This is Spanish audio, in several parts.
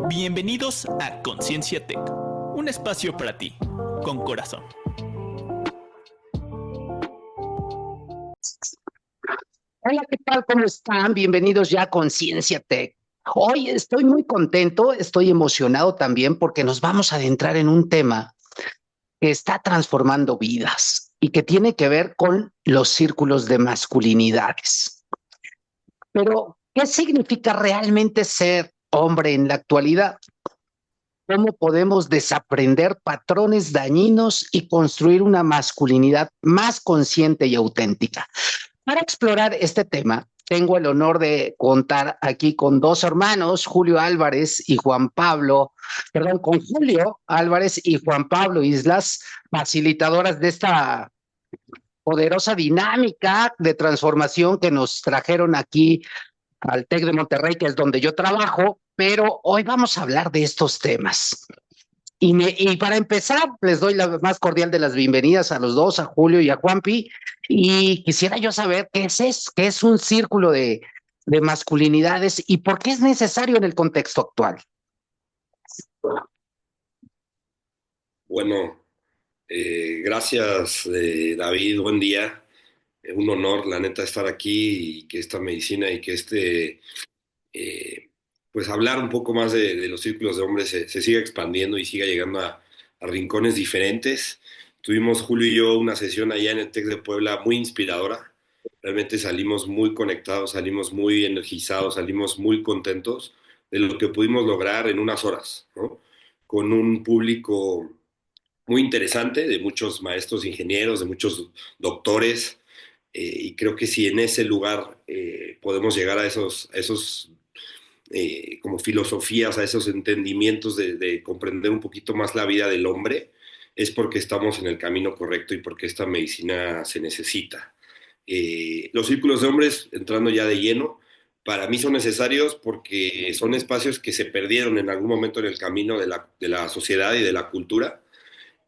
Bienvenidos a Conciencia Tech, un espacio para ti, con corazón. Hola, ¿qué tal? ¿Cómo están? Bienvenidos ya a Conciencia Tech. Hoy estoy muy contento, estoy emocionado también porque nos vamos a adentrar en un tema que está transformando vidas y que tiene que ver con los círculos de masculinidades. Pero, ¿qué significa realmente ser hombre en la actualidad? ¿Cómo podemos desaprender patrones dañinos y construir una masculinidad más consciente y auténtica? Para explorar este tema, tengo el honor de contar aquí con dos hermanos, Julio Álvarez y Juan Pablo, perdón, con Julio Álvarez y Juan Pablo Islas, facilitadoras de esta poderosa dinámica de transformación que nos trajeron aquí al TEC de Monterrey, que es donde yo trabajo, pero hoy vamos a hablar de estos temas. Y para empezar, les doy la más cordial de las bienvenidas a los dos, a Julio y a Juanpi. Y quisiera yo saber qué es un círculo de masculinidades y por qué es necesario en el contexto actual. Bueno, gracias David, buen día. Un honor, la neta, estar aquí y que esta medicina y que pues hablar un poco más de los círculos de hombres se siga expandiendo y siga llegando a rincones diferentes. Tuvimos Julio y yo una sesión allá en el TEC de Puebla muy inspiradora. Realmente salimos muy conectados, salimos muy energizados, salimos muy contentos de lo que pudimos lograr en unas horas, ¿no? Con un público muy interesante de muchos maestros ingenieros, de muchos doctores, y creo que si en ese lugar podemos llegar a esos como filosofías, a esos entendimientos de comprender un poquito más la vida del hombre, es porque estamos en el camino correcto y porque esta medicina se necesita. Los círculos de hombres, entrando ya de lleno, para mí son necesarios porque son espacios que se perdieron en algún momento en el camino de la sociedad y de la cultura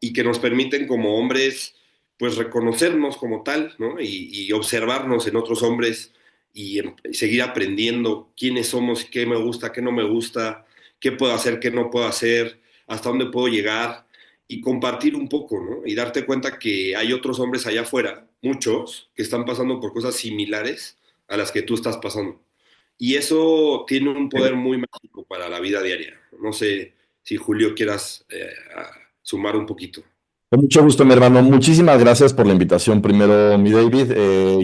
y que nos permiten como hombres pues reconocernos como tal, ¿no? Y observarnos en otros hombres y seguir aprendiendo quiénes somos, qué me gusta, qué no me gusta, qué puedo hacer, qué no puedo hacer, hasta dónde puedo llegar y compartir un poco, ¿no? Y darte cuenta que hay otros hombres allá afuera, muchos, que están pasando por cosas similares a las que tú estás pasando. Y eso tiene un poder muy mágico para la vida diaria. No sé si Julio quieras sumar un poquito. Con mucho gusto, mi hermano. Muchísimas gracias por la invitación. Primero, mi David,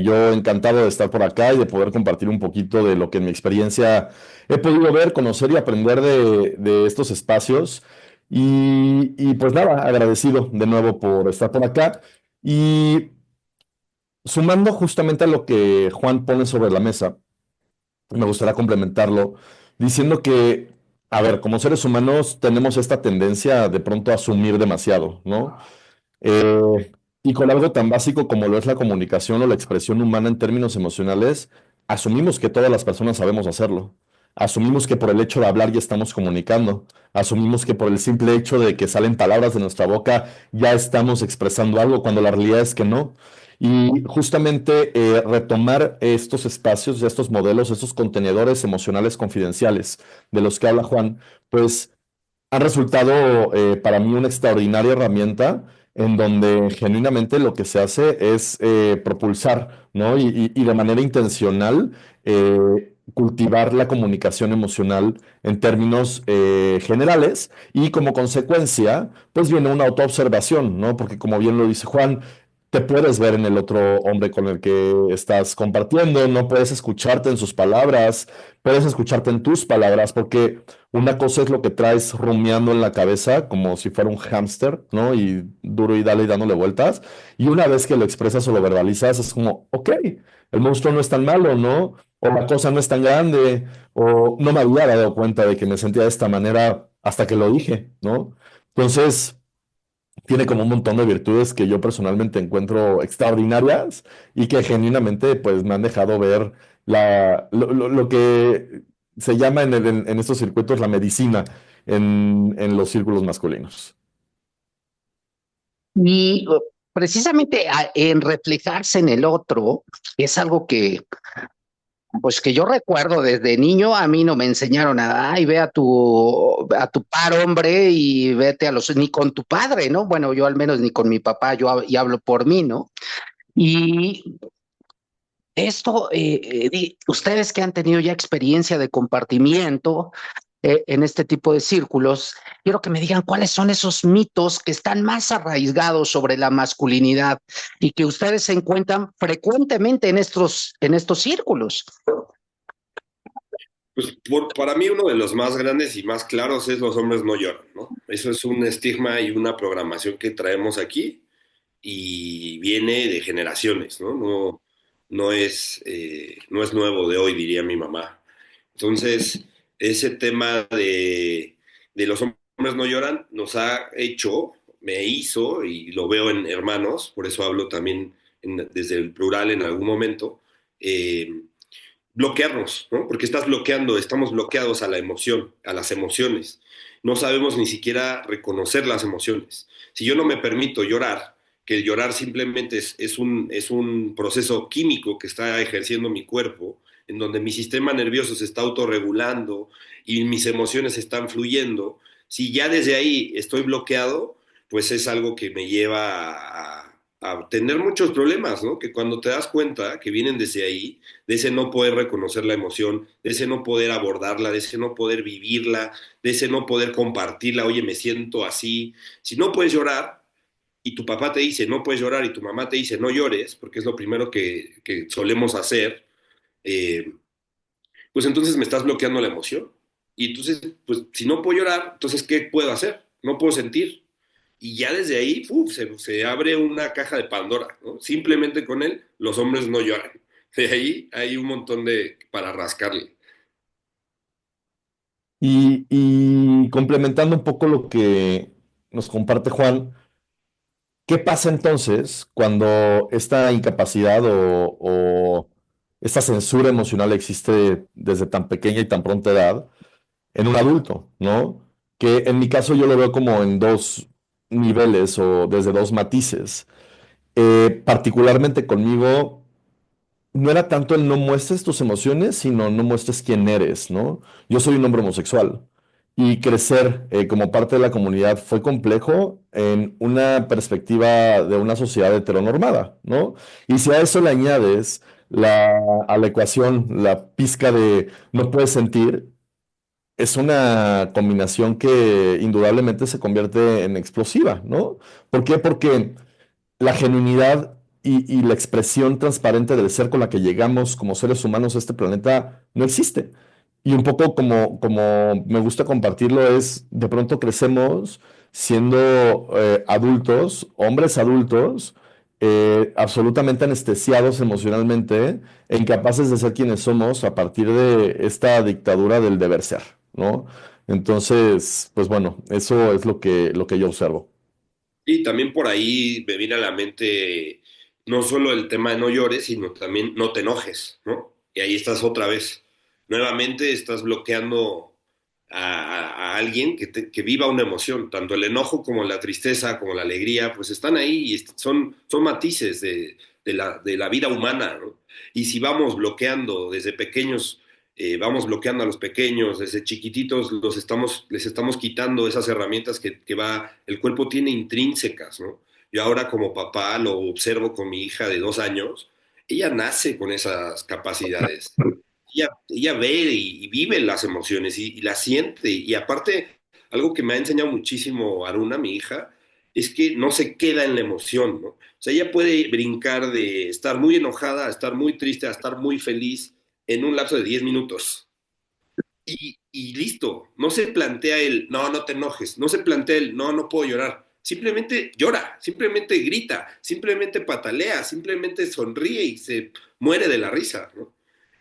yo encantado de estar por acá y de poder compartir un poquito de lo que en mi experiencia he podido ver, conocer y aprender de estos espacios. Y pues nada, agradecido de nuevo por estar por acá. Y sumando justamente a lo que Juan pone sobre la mesa, me gustaría complementarlo diciendo que, a ver, como seres humanos tenemos esta tendencia de pronto a asumir demasiado, ¿no? Y con algo tan básico como lo es la comunicación o la expresión humana en términos emocionales, asumimos que todas las personas sabemos hacerlo. Asumimos que por el hecho de hablar ya estamos comunicando. Asumimos que por el simple hecho de que salen palabras de nuestra boca ya estamos expresando algo, cuando la realidad es que no. Y justamente retomar estos espacios, estos modelos, estos contenedores emocionales confidenciales de los que habla Juan, pues han resultado para mí una extraordinaria herramienta en donde genuinamente lo que se hace es propulsar, ¿no? Y de manera intencional cultivar la comunicación emocional en términos generales y como consecuencia, pues viene una autoobservación, ¿no? Porque como bien lo dice Juan, te puedes ver en el otro hombre con el que estás compartiendo, no puedes escucharte en sus palabras, puedes escucharte en tus palabras, porque una cosa es lo que traes rumiando en la cabeza, como si fuera un hámster, ¿no? Y duro y dale y dándole vueltas. Y una vez que lo expresas o lo verbalizas, es como, ok, el monstruo no es tan malo, ¿no? O la cosa no es tan grande, o no me había dado cuenta de que me sentía de esta manera hasta que lo dije, ¿no? Entonces, tiene como un montón de virtudes que yo personalmente encuentro extraordinarias y que genuinamente pues me han dejado ver lo que se llama en estos circuitos la medicina en los círculos masculinos. Y precisamente en reflejarse en el otro es algo que Pues que yo recuerdo desde niño, a mí no me enseñaron a, ay, ve a tu par hombre y vete a los, ni con tu padre, ¿no? Bueno, yo al menos ni con mi papá, y hablo por mí, ¿no? Y esto, ustedes que han tenido ya experiencia de compartimiento en este tipo de círculos, quiero que me digan cuáles son esos mitos que están más arraigados sobre la masculinidad y que ustedes se encuentran frecuentemente en estos círculos. Pues para mí uno de los más grandes y más claros es los hombres no lloran, ¿no? Eso es un estigma y una programación que traemos aquí y viene de generaciones, ¿no? No es nuevo de hoy, diría mi mamá. Entonces, ese tema de los hombres no lloran nos ha hecho, me hizo, y lo veo en hermanos, por eso hablo también desde el plural en algún momento, eh, bloquearnos, ¿no? Porque estamos bloqueados a la emoción, a las emociones. No sabemos ni siquiera reconocer las emociones. Si yo no me permito llorar, que el llorar simplemente es un proceso químico que está ejerciendo mi cuerpo, en donde mi sistema nervioso se está autorregulando y mis emociones están fluyendo, si ya desde ahí estoy bloqueado, pues es algo que me lleva a tener muchos problemas, ¿no? Que cuando te das cuenta que vienen desde ahí, de ese no poder reconocer la emoción, de ese no poder abordarla, de ese no poder vivirla, de ese no poder compartirla, oye, me siento así. Si no puedes llorar y tu papá te dice no puedes llorar y tu mamá te dice no llores, porque es lo primero que solemos hacer, eh, pues entonces me estás bloqueando la emoción. Y entonces, pues si no puedo llorar, entonces ¿qué puedo hacer? No puedo sentir. Y ya desde ahí se abre una caja de Pandora, ¿no? Simplemente con él los hombres no lloran. De ahí hay un montón de para rascarle. Y complementando un poco lo que nos comparte Juan, ¿qué pasa entonces cuando esta incapacidad o esta censura emocional existe desde tan pequeña y tan pronta edad en un adulto, ¿no? Que en mi caso yo lo veo como en dos niveles o desde dos matices. Particularmente conmigo, no era tanto el no muestres tus emociones, sino no muestres quién eres, ¿no? Yo soy un hombre homosexual y crecer como parte de la comunidad fue complejo en una perspectiva de una sociedad heteronormada, ¿no? Y si a eso le añades a la ecuación la pizca de no puedes sentir, es una combinación que indudablemente se convierte en explosiva, ¿no? ¿Por qué? Porque la genuinidad y la expresión transparente del ser con la que llegamos como seres humanos a este planeta no existe. Y un poco como me gusta compartirlo es, de pronto crecemos siendo adultos, hombres adultos, absolutamente anestesiados emocionalmente e incapaces de ser quienes somos a partir de esta dictadura del deber ser, ¿no? Entonces, pues bueno, eso es lo que yo observo. Y también por ahí me viene a la mente no solo el tema de no llores, sino también no te enojes, ¿no? Y ahí estás otra vez. Nuevamente estás bloqueando a alguien que viva una emoción, tanto el enojo como la tristeza, como la alegría, pues están ahí y son matices de la vida humana, ¿no? Y si vamos bloqueando desde pequeños, vamos bloqueando a los pequeños, desde chiquititos les estamos quitando esas herramientas el cuerpo tiene intrínsecas, ¿no? Yo ahora como papá lo observo con mi hija de 2 años, ella nace con esas capacidades, ella ve y vive las emociones y las siente. Y aparte, algo que me ha enseñado muchísimo Aruna, mi hija, es que no se queda en la emoción, ¿no? O sea, ella puede brincar de estar muy enojada a estar muy triste, a estar muy feliz en un lapso de 10 minutos. Y listo, no se plantea el, no, no te enojes, no se plantea el, no, no puedo llorar. Simplemente llora, simplemente grita, simplemente patalea, simplemente sonríe y se muere de la risa, ¿no?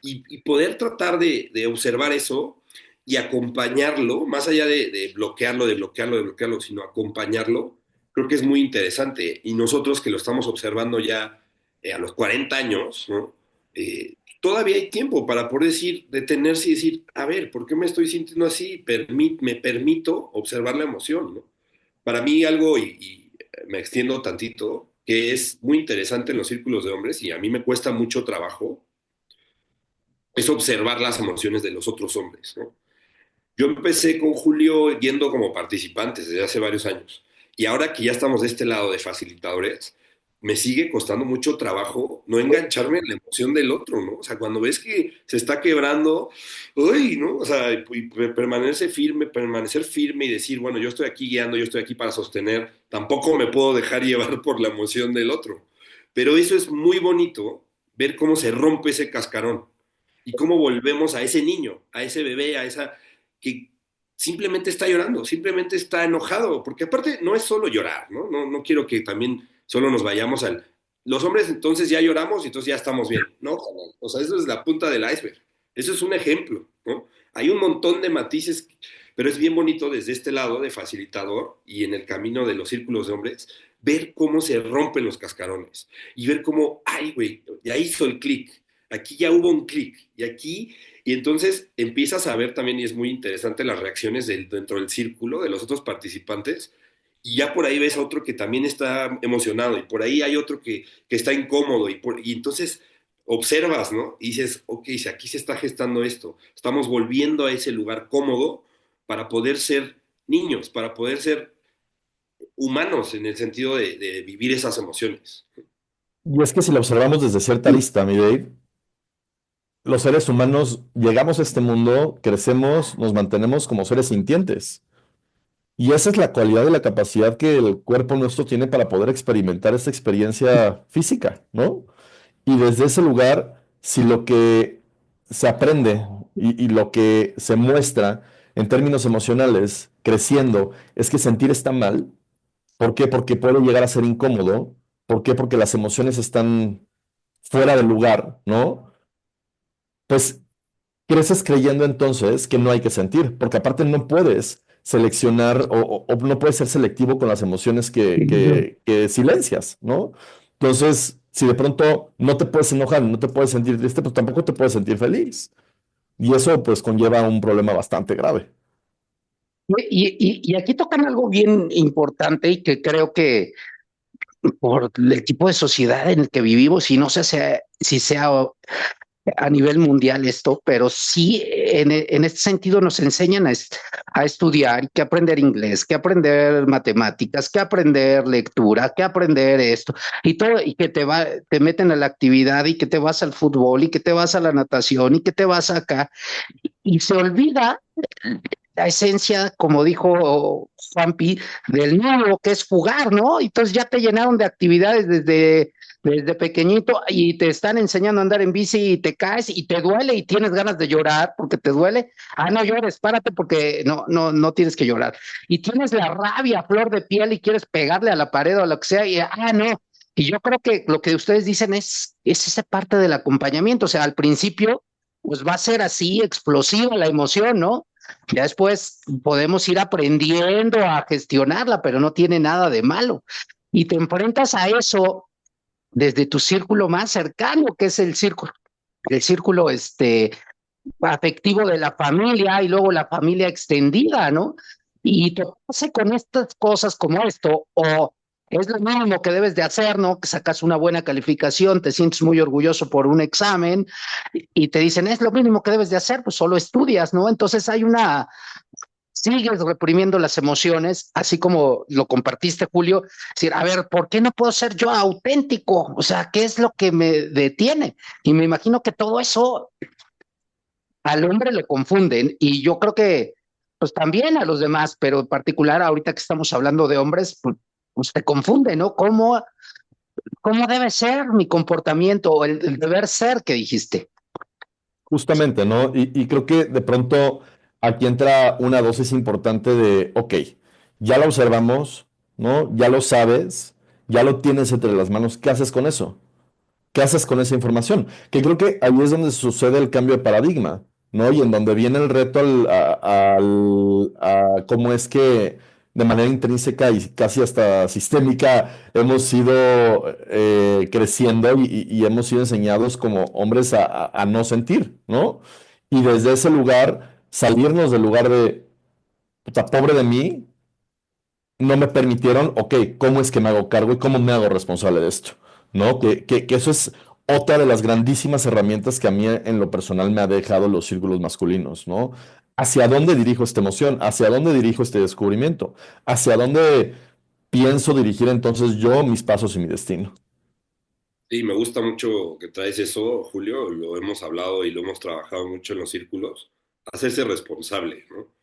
Y poder tratar de observar eso y acompañarlo, más allá de bloquearlo, sino acompañarlo, creo que es muy interesante. Y nosotros que lo estamos observando ya a los 40 años, ¿no? Todavía hay tiempo para poder detenerse y decir, a ver, ¿por qué me estoy sintiendo así? Me permito observar la emoción, ¿no? Para mí algo, y me extiendo tantito, que es muy interesante en los círculos de hombres y a mí me cuesta mucho trabajo, es observar las emociones de los otros hombres, ¿no? Yo empecé con Julio yendo como participantes desde hace varios años. Y ahora que ya estamos de este lado de facilitadores, me sigue costando mucho trabajo no engancharme en la emoción del otro, ¿no? O sea, cuando ves que se está quebrando, uy, ¿no? O sea, y permanecer firme y decir, bueno, yo estoy aquí guiando, yo estoy aquí para sostener, tampoco me puedo dejar llevar por la emoción del otro. Pero eso es muy bonito, ver cómo se rompe ese cascarón y cómo volvemos a ese niño, a ese bebé, a esa que simplemente está llorando, simplemente está enojado, porque aparte no es solo llorar, ¿no? No quiero que también solo nos vayamos al... Los hombres entonces ya lloramos y entonces ya estamos bien, ¿no? O sea, eso es la punta del iceberg. Eso es un ejemplo, ¿no? Hay un montón de matices, pero es bien bonito desde este lado de facilitador y en el camino de los círculos de hombres, ver cómo se rompen los cascarones y ver cómo, ay, güey, ya hizo el clic, aquí ya hubo un clic y aquí y entonces empiezas a ver también, y es muy interesante, las reacciones dentro del círculo de los otros participantes, y ya por ahí ves a otro que también está emocionado, y por ahí hay otro que está incómodo, y entonces observas, ¿no? Y dices, ok, si aquí se está gestando esto, estamos volviendo a ese lugar cómodo para poder ser niños, para poder ser humanos en el sentido de vivir esas emociones. Y es que si lo observamos desde cierta lista, mi Dave, los seres humanos llegamos a este mundo, crecemos, nos mantenemos como seres sintientes. Y esa es la cualidad y la capacidad que el cuerpo nuestro tiene para poder experimentar esta experiencia física, ¿no? Y desde ese lugar, si lo que se aprende y lo que se muestra en términos emocionales, creciendo, es que sentir está mal. ¿Por qué? Porque puede llegar a ser incómodo. ¿Por qué? Porque las emociones están fuera del lugar, ¿no? Pues creces creyendo entonces que no hay que sentir, porque aparte no puedes seleccionar o no puedes ser selectivo con las emociones que silencias, ¿no? Entonces, si de pronto no te puedes enojar, no te puedes sentir triste, pues tampoco te puedes sentir feliz. Y eso pues conlleva un problema bastante grave. Y aquí tocan algo bien importante y que creo que por el tipo de sociedad en el que vivimos, y no sé si sea a nivel mundial esto, pero sí en este sentido nos enseñan a estudiar, que aprender inglés, que aprender matemáticas, que aprender lectura, que aprender esto y todo, y que te meten a la actividad y que te vas al fútbol y que te vas a la natación y que te vas acá y se olvida la esencia, como dijo Juanpi, del niño, que es jugar, ¿no? Entonces ya te llenaron de actividades desde pequeñito y te están enseñando a andar en bici y te caes y te duele y tienes ganas de llorar porque te duele. Ah, no llores, párate porque no tienes que llorar. Y tienes la rabia a flor de piel y quieres pegarle a la pared o a lo que sea y, no. Y yo creo que lo que ustedes dicen es esa parte del acompañamiento. O sea, al principio, pues va a ser así, explosiva la emoción, ¿no? Ya después podemos ir aprendiendo a gestionarla, pero no tiene nada de malo. Y te enfrentas a eso desde tu círculo más cercano, que es el círculo afectivo de la familia y luego la familia extendida, ¿no? Y toparse con estas cosas como esto, o es lo mínimo que debes de hacer, ¿no? Que sacas una buena calificación, te sientes muy orgulloso por un examen y te dicen, es lo mínimo que debes de hacer, pues solo estudias, ¿no? Entonces sigues reprimiendo las emociones, así como lo compartiste, Julio, decir, a ver, ¿por qué no puedo ser yo auténtico? O sea, ¿qué es lo que me detiene? Y me imagino que todo eso al hombre lo confunden y yo creo que pues también a los demás, pero en particular ahorita que estamos hablando de hombres, pues te confunde, ¿no? ¿Cómo debe ser mi comportamiento o el deber ser que dijiste? Justamente, ¿no? Y creo que de pronto aquí entra una dosis importante de, ok, ya lo observamos, ¿no? Ya lo sabes, ya lo tienes entre las manos, ¿qué haces con eso? ¿Qué haces con esa información? Que creo que ahí es donde sucede el cambio de paradigma, ¿no? Y en donde viene el reto a cómo es que de manera intrínseca y casi hasta sistémica hemos ido creciendo y hemos sido enseñados como hombres a no sentir, ¿no? Y desde ese lugar, salirnos del lugar de, puta, pobre de mí, no me permitieron, ok, ¿cómo es que me hago cargo y cómo me hago responsable de esto? ¿No? Que eso es otra de las grandísimas herramientas que a mí en lo personal me ha dejado los círculos masculinos, ¿no? ¿Hacia dónde dirijo esta emoción? ¿Hacia dónde dirijo este descubrimiento? ¿Hacia dónde pienso dirigir entonces yo mis pasos y mi destino? Sí, me gusta mucho que traes eso, Julio, lo hemos hablado y lo hemos trabajado mucho en los círculos, hacerse responsable, ¿no?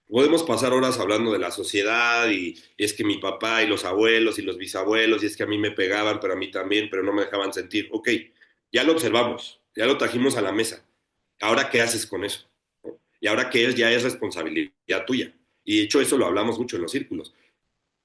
Podemos pasar horas hablando de la sociedad y es que mi papá y los abuelos y los bisabuelos y es que a mí me pegaban, pero a mí también, pero no me dejaban sentir. Ok, ya lo observamos, ya lo trajimos a la mesa. Ahora, ¿qué haces con eso? ¿No? Y ahora que es, ya es responsabilidad tuya. Y de hecho eso lo hablamos mucho en los círculos.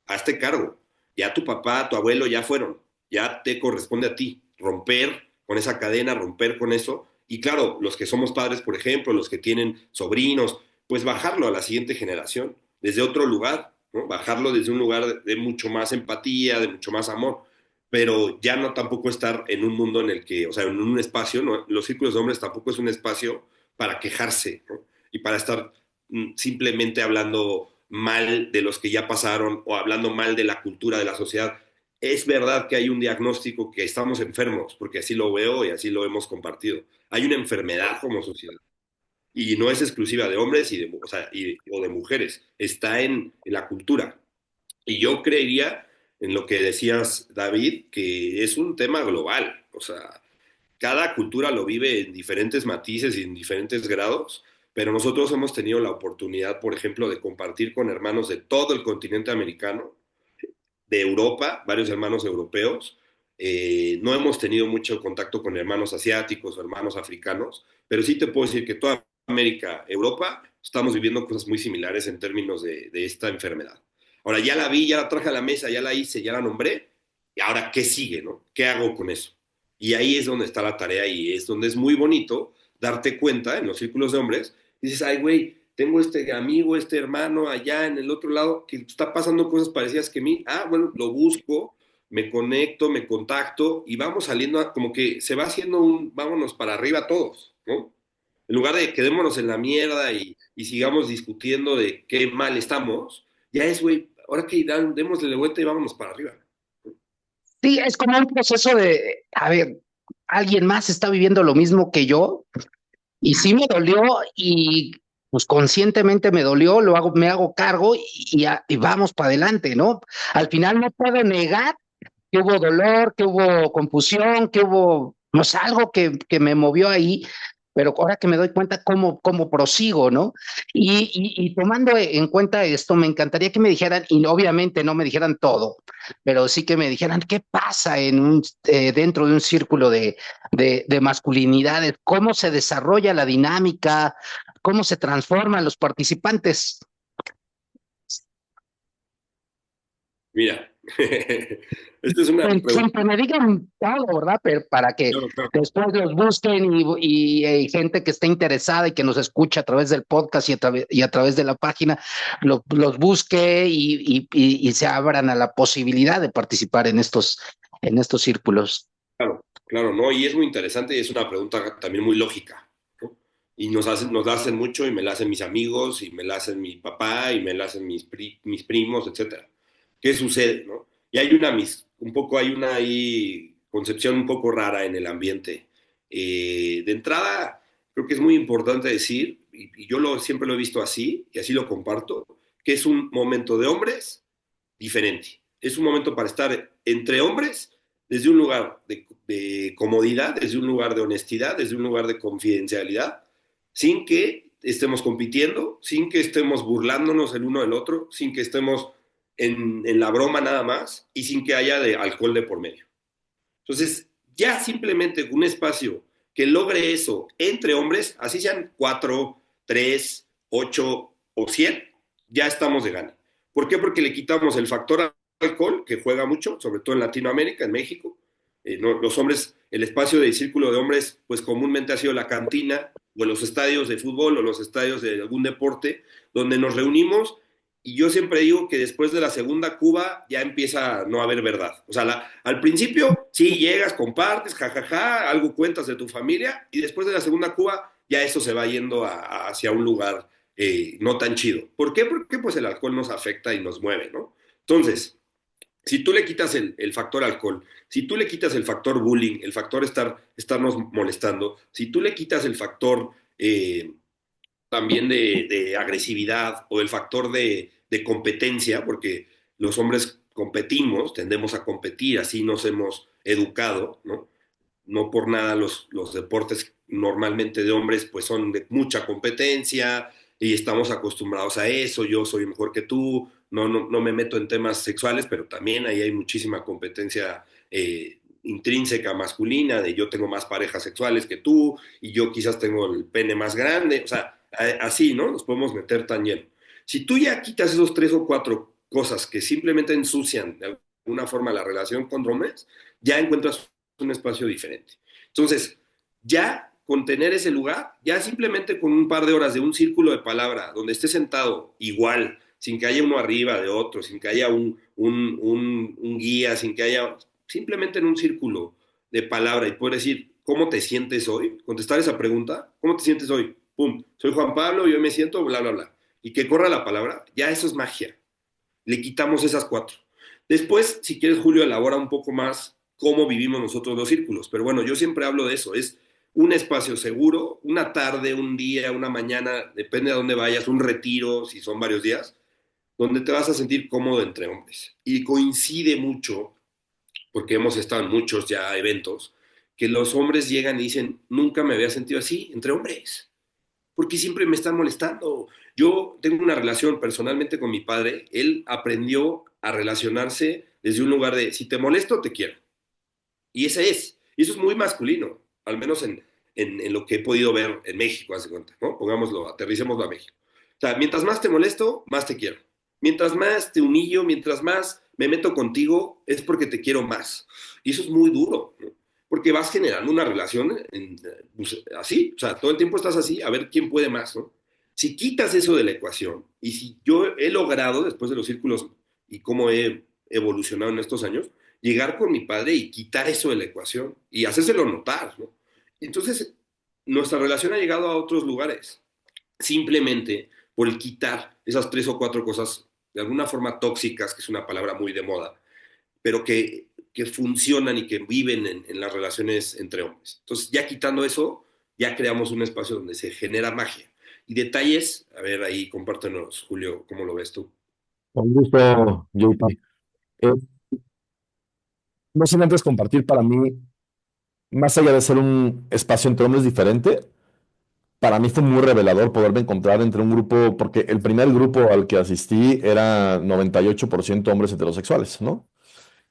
Hazte cargo. Ya tu papá, tu abuelo ya fueron. Ya te corresponde a ti romper con esa cadena, romper con eso. Y claro, los que somos padres, por ejemplo, los que tienen sobrinos, pues bajarlo a la siguiente generación desde otro lugar, ¿no? Bajarlo desde un lugar de mucho más empatía, de mucho más amor, pero ya no tampoco estar en un mundo en el que, o sea, en un espacio, ¿no? Los círculos de hombres tampoco es un espacio para quejarse, ¿no? Y para estar simplemente hablando mal de los que ya pasaron o hablando mal de la cultura de la sociedad. Es verdad que hay un diagnóstico que estamos enfermos, porque así lo veo y así lo hemos compartido. Hay una enfermedad como sociedad y no es exclusiva de hombres o sea, o de mujeres, está en la cultura. Y yo creería en lo que decías, David, que es un tema global. O sea, cada cultura lo vive en diferentes matices y en diferentes grados, pero nosotros hemos tenido la oportunidad, por ejemplo, de compartir con hermanos de todo el continente americano, de Europa, varios hermanos europeos. No hemos tenido mucho contacto con hermanos asiáticos o hermanos africanos, pero sí te puedo decir que toda América, Europa, estamos viviendo cosas muy similares en términos de esta enfermedad. Ahora ya la vi, ya la traje a la mesa, ya la hice, ya la nombré, y ahora ¿qué sigue, no? ¿Qué hago con eso? Y ahí es donde está la tarea y es donde es muy bonito darte cuenta en los círculos de hombres. Y dices, ay, güey, tengo este amigo, este hermano allá en el otro lado que está pasando cosas parecidas que a mí. Ah, bueno, lo busco, me conecto, me contacto y vamos saliendo, como que se va haciendo vámonos para arriba todos, ¿no? En lugar de quedémonos en la mierda y sigamos discutiendo de qué mal estamos, ya es, güey, ahora que démosle la vuelta y vámonos para arriba. Sí, es como un proceso de, a ver, alguien más está viviendo lo mismo que yo y sí me dolió y pues conscientemente me dolió, me hago cargo y vamos para adelante, ¿no? Al final no puedo negar que hubo dolor, que hubo confusión, que hubo, no sé, algo que me movió ahí, pero ahora que me doy cuenta cómo prosigo, ¿no? Y tomando en cuenta esto, me encantaría que me dijeran, y obviamente no me dijeran todo, pero sí que me dijeran qué pasa dentro de un círculo de masculinidades, cómo se desarrolla la dinámica, cómo se transforman los participantes. Mira, esta es una pregunta. Sin que me digan todo, ¿verdad? Pero para que Claro, claro. después los busquen y gente que esté interesada y que nos escuche a través del podcast y a través de la página, los busque y se abran a la posibilidad de participar en estos círculos. Claro, claro, ¿no? Y es muy interesante y es una pregunta también muy lógica, ¿no? Y nos la hacen mucho y me la hacen mis amigos y me la hacen mi papá y me la hacen mis primos, etcétera. ¿Qué sucede, no? Y hay un poco, hay una ahí concepción un poco rara en el ambiente. De entrada, creo que es muy importante decir, y yo siempre lo he visto así, y así lo comparto, que es un momento de hombres diferente. Es un momento para estar entre hombres desde un lugar de comodidad, desde un lugar de honestidad, desde un lugar de confidencialidad, sin que estemos compitiendo, sin que estemos burlándonos el uno del otro, sin que estemos en la broma nada más y sin que haya de alcohol de por medio. Entonces, ya simplemente un espacio que logre eso entre hombres, así sean 4, 3, 8 o 100, ya estamos de gana. ¿Por qué? Porque le quitamos el factor alcohol, que juega mucho, sobre todo en Latinoamérica, en México. No, los hombres, el espacio del círculo de hombres, pues comúnmente ha sido la cantina o los estadios de fútbol o los estadios de algún deporte, donde nos reunimos y yo siempre digo que después de la segunda cuba ya empieza a no haber verdad. O sea, al principio sí llegas, compartes, jajaja, algo cuentas de tu familia y después de la segunda cuba ya eso se va yendo hacia un lugar no tan chido. ¿Por qué? Porque pues el alcohol nos afecta y nos mueve, ¿no? Entonces, Si tú le quitas el factor alcohol, si tú le quitas el factor bullying, el factor estarnos molestando, si tú le quitas el factor también de agresividad o el factor de competencia, porque los hombres competimos, tendemos a competir, así nos hemos educado, ¿no? No por nada los deportes normalmente de hombres pues son de mucha competencia y estamos acostumbrados a eso, yo soy mejor que tú, no me meto en temas sexuales, pero también ahí hay muchísima competencia intrínseca masculina, de yo tengo más parejas sexuales que tú y yo quizás tengo el pene más grande, o sea, así, ¿no? Nos podemos meter tan lleno. Si tú ya quitas esos 3 o 4 cosas que simplemente ensucian de alguna forma la relación con hombres, ya encuentras un espacio diferente. Entonces, ya con tener ese lugar, ya simplemente con un par de horas de un círculo de palabra donde estés sentado igual, sin que haya uno arriba de otro, sin que haya un guía, sin que haya, simplemente en un círculo de palabra y poder decir, ¿cómo te sientes hoy? Contestar esa pregunta, ¿cómo te sientes hoy? Pum, soy Juan Pablo, yo me siento, bla, bla, bla. Y que corra la palabra, ya eso es magia. Le quitamos esas 4. Después, si quieres, Julio, elabora un poco más cómo vivimos nosotros los círculos. Pero bueno, yo siempre hablo de eso. Es un espacio seguro, una tarde, un día, una mañana, depende de dónde vayas, un retiro, si son varios días, donde te vas a sentir cómodo entre hombres. Y coincide mucho, porque hemos estado en muchos ya eventos, que los hombres llegan y dicen, nunca me había sentido así entre hombres, porque siempre me están molestando. Yo tengo una relación personalmente con mi padre, él aprendió a relacionarse desde un lugar de, si te molesto, te quiero. Y ese es, y eso es muy masculino, al menos en lo que he podido ver en México, hace cuenta, ¿no? Pongámoslo, aterricémoslo a México. O sea, mientras más te molesto, más te quiero. Mientras más te humillo, mientras más me meto contigo, es porque te quiero más. Y eso es muy duro, ¿no? Porque vas generando una relación pues, así, o sea, todo el tiempo estás así, a ver quién puede más, ¿no? Si quitas eso de la ecuación, y si yo he logrado, después de los círculos y cómo he evolucionado en estos años, llegar con mi padre y quitar eso de la ecuación y hacérselo notar, ¿no? Entonces, nuestra relación ha llegado a otros lugares, simplemente por el quitar esas 3 o 4 cosas de alguna forma tóxicas, que es una palabra muy de moda, pero que funcionan y que viven en las relaciones entre hombres. Entonces, ya quitando eso, ya creamos un espacio donde se genera magia. Y detalles, a ver, ahí compártenos, Julio, ¿cómo lo ves tú? Con gusto, JP. Eh, no sin antes compartir para mí, más allá de ser un espacio entre hombres diferente, para mí fue muy revelador poderme encontrar entre un grupo, porque el primer grupo al que asistí era 98% hombres heterosexuales, ¿no?